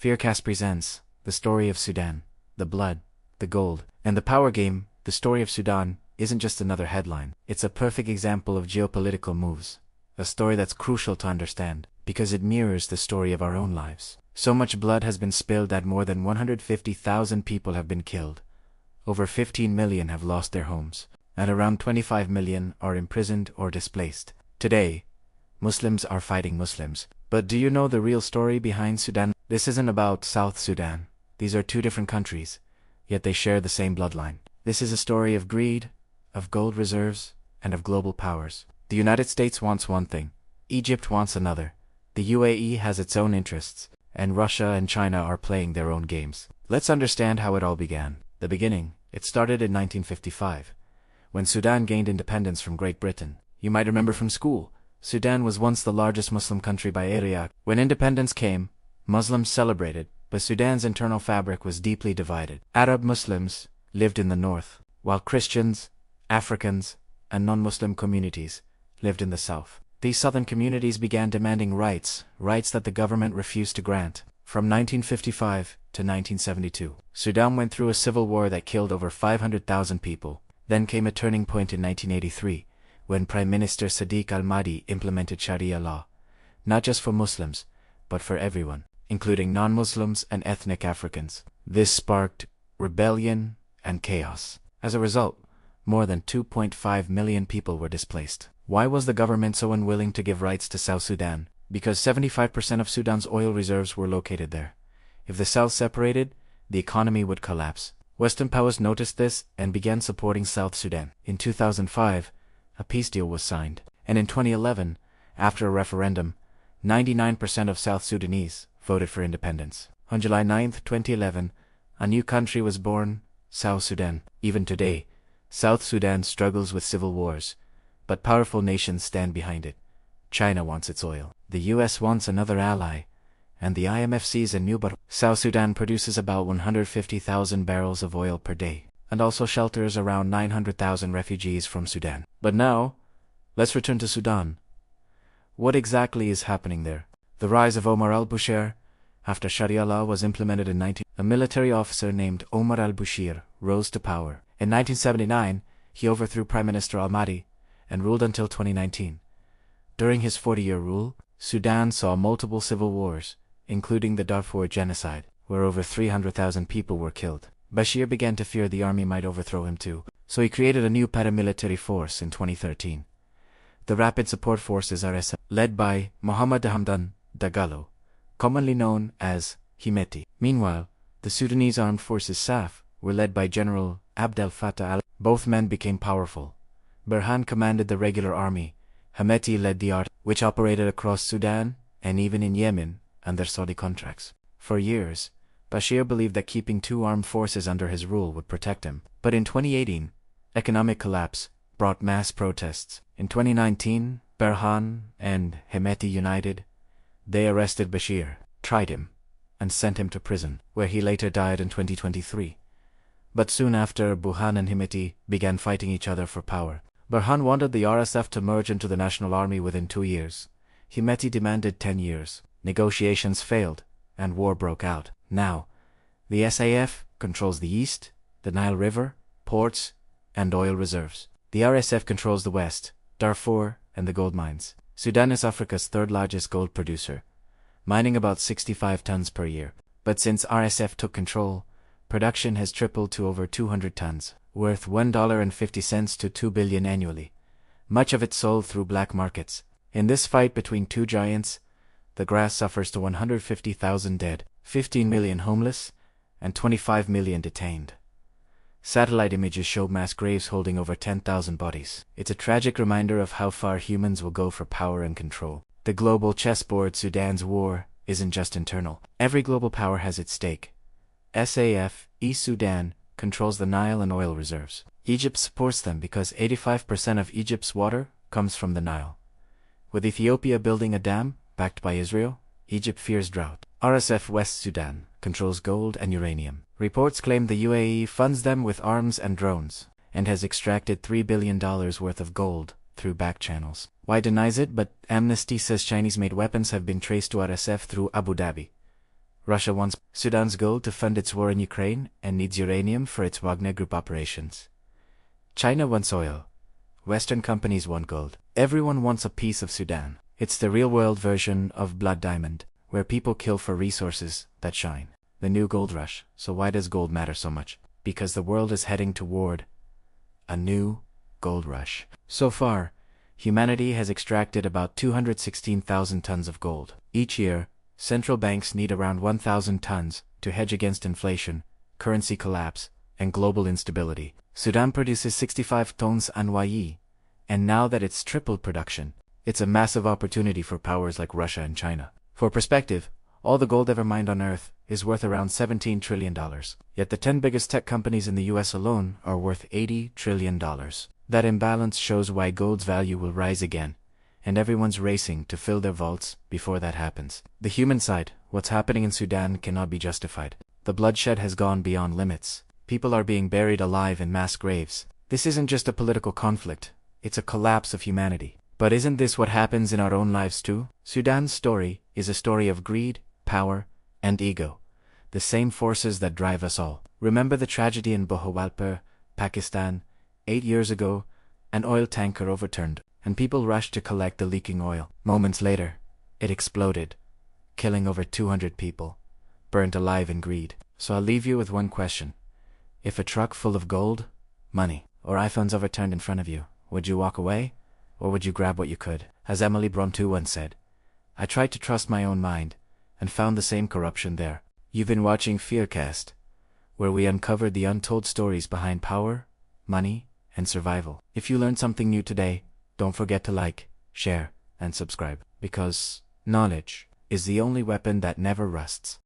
Fearcast presents the story of Sudan, the blood, the gold, and the power game. The story of Sudan isn't just another headline. It's a perfect example of geopolitical moves. A story that's crucial to understand, because it mirrors the story of our own lives. So much blood has been spilled that more than 150,000 people have been killed. Over 15 million have lost their homes, and around 25 million are imprisoned or displaced. Today, Muslims are fighting Muslims. But do you know the real story behind Sudan? This isn't about South Sudan. These are two different countries, yet they share the same bloodline. This is a story of greed, of gold reserves, and of global powers. The United States wants one thing. Egypt wants another. The UAE has its own interests, and Russia and China are playing their own games. Let's understand how it all began. The beginning, it started in 1955, when Sudan gained independence from Great Britain. You might remember from school, Sudan was once the largest Muslim country by area. When independence came, Muslims celebrated, but Sudan's internal fabric was deeply divided. Arab Muslims lived in the north, while Christians, Africans, and non-Muslim communities lived in the south. These southern communities began demanding rights that the government refused to grant. From 1955 to 1972, Sudan went through a civil war that killed over 500,000 people. Then came a turning point in 1983, when Prime Minister Sadiq al-Mahdi implemented Sharia law, not just for Muslims, but for everyone, including non-Muslims and ethnic Africans. This sparked rebellion and chaos. As a result, more than 2.5 million people were displaced. Why was the government so unwilling to give rights to South Sudan? Because 75% of Sudan's oil reserves were located there. If the South separated, the economy would collapse. Western powers noticed this and began supporting South Sudan. In 2005, a peace deal was signed. And in 2011, after a referendum, 99% of South Sudanese voted for independence. On July 9, 2011, a new country was born, South Sudan. Even today, South Sudan struggles with civil wars, but powerful nations stand behind it. China wants its oil. The US wants another ally, and the IMF sees a new but South Sudan produces about 150,000 barrels of oil per day, and also shelters around 900,000 refugees from Sudan. But now, let's return to Sudan. What exactly is happening there? The rise of Omar al-Bashir. After Sharia law was implemented in 19, a military officer named Omar al-Bashir rose to power. In 1979, he overthrew Prime Minister al-Mahdi and ruled until 2019. During his 40-year rule, Sudan saw multiple civil wars, including the Darfur genocide, where over 300,000 people were killed. Bashir began to fear the army might overthrow him too, so he created a new paramilitary force in 2013. The Rapid Support Forces RSF, led by Mohammed Hamdan Dagalo, commonly known as Hemeti. Meanwhile, the Sudanese Armed Forces SAF were led by General Abdel Fattah al. Both men became powerful. Burhan commanded the regular army. Hemeti led the which operated across Sudan and even in Yemen under Saudi contracts. For years, Bashir believed that keeping two armed forces under his rule would protect him. But in 2018, economic collapse brought mass protests. In 2019, Burhan and Hemeti united. They arrested Bashir, tried him, and sent him to prison, where he later died in 2023. But soon after, Burhan and Hemeti began fighting each other for power. Burhan wanted the RSF to merge into the National Army within 2 years. Hemeti demanded 10 years. Negotiations failed, and war broke out. Now, the SAF controls the east, the Nile River, ports, and oil reserves. The RSF controls the west, Darfur, and the gold mines. Sudan is Africa's third-largest gold producer, mining about 65 tons per year. But since RSF took control, production has tripled to over 200 tons, worth $1.50 to $2 billion annually. Much of it sold through black markets. In this fight between two giants, the grass suffers to 150,000 dead, 15 million homeless, and 25 million detained. Satellite images show mass graves holding over 10,000 bodies. It's a tragic reminder of how far humans will go for power and control. The global chessboard. Sudan's war isn't just internal. Every global power has its stake. SAF, East Sudan, controls the Nile and oil reserves. Egypt supports them because 85% of Egypt's water comes from the Nile. With Ethiopia building a dam, backed by Israel, Egypt fears drought. RSF West Sudan controls gold and uranium. Reports claim the UAE funds them with arms and drones, and has extracted $3 billion worth of gold through back channels. Why denies it? But Amnesty says Chinese-made weapons have been traced to RSF through Abu Dhabi. Russia wants Sudan's gold to fund its war in Ukraine and needs uranium for its Wagner Group operations. China wants oil. Western companies want gold. Everyone wants a piece of Sudan. It's the real-world version of Blood Diamond, where people kill for resources that shine. The new gold rush. So why does gold matter so much? Because the world is heading toward a new gold rush. So far, humanity has extracted about 216,000 tons of gold. Each year, central banks need around 1,000 tons to hedge against inflation, currency collapse, and global instability. Sudan produces 65 tons annually, and now that it's tripled production, it's a massive opportunity for powers like Russia and China. For perspective, all the gold ever mined on Earth is worth around $17 trillion. Yet the 10 biggest tech companies in the US alone are worth $80 trillion. That imbalance shows why gold's value will rise again, and everyone's racing to fill their vaults before that happens. The human side, what's happening in Sudan cannot be justified. The bloodshed has gone beyond limits. People are being buried alive in mass graves. This isn't just a political conflict, it's a collapse of humanity. But isn't this what happens in our own lives too? Sudan's story is a story of greed, power, and ego, the same forces that drive us all. Remember the tragedy in Bhowalpur, Pakistan? 8 years ago, an oil tanker overturned, and people rushed to collect the leaking oil. Moments later, it exploded, killing over 200 people, burnt alive in greed. So I'll leave you with one question. If a truck full of gold, money, or iPhones overturned in front of you, would you walk away? Or would you grab what you could? As Emily Brontë once said, I tried to trust my own mind, and found the same corruption there. You've been watching Fearcast, where we uncovered the untold stories behind power, money, and survival. If you learned something new today, don't forget to like, share, and subscribe, because knowledge is the only weapon that never rusts.